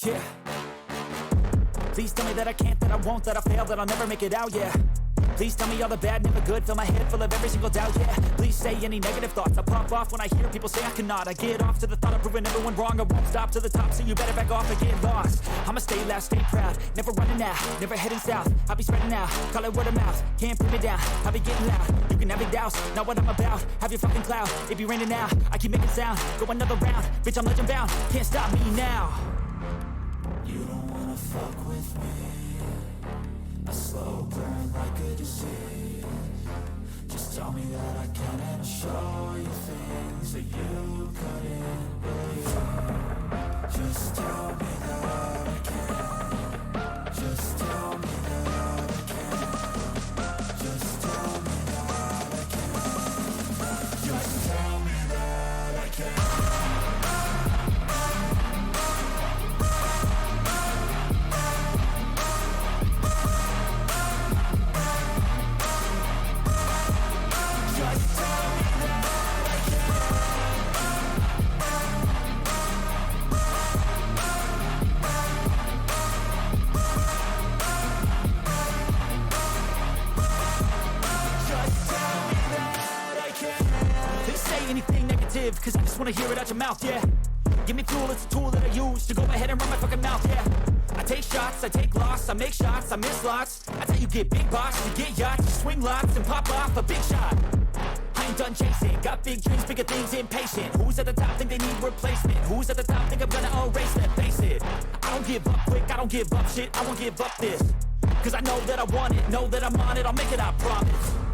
yeah. Please tell me that I can't, that I won't, that I fail, that I'll never make it out, yeah. Please tell me all the bad, never good, fill my head full of every single doubt, yeah. Please say any negative thoughts, I pop off when I hear people say I cannot. I get off to the thought of proving everyone wrong, I won't stop to the top, so you better back off and get lost. I'ma stay loud, stay proud, never running out, never heading south. I'll be spreading out, call it word of mouth, can't put me down, I'll be getting loud. You can have your doubts, not what I'm about, have your fucking cloud. It be raining now, I keep making sound, go another round, bitch I'm legend bound, can't stop me now. You don't wanna fuck with me, a slow burn like a disease. Just tell me that I can and I'll show you things that you couldn't believe. Just tell me that I can. Just tell me that I can. Just tell me that I can. Just tell me that I can. Anything negative, cause I just wanna hear it out your mouth, yeah. Give me fuel, it's a tool that I use to go ahead and run my fucking mouth, yeah. I take shots, I take loss, I make shots, I miss lots. That's how you get big box, you get yachts, you swing lots and pop off a big shot. I ain't done chasing, got big dreams, bigger things, impatient. Who's at the top think they need replacement? Who's at the top think I'm gonna erase them? Face it, I don't give up quick, I don't give up shit, I won't give up this. Cause I know that I want it, know that I'm on it, I'll make it, I promise.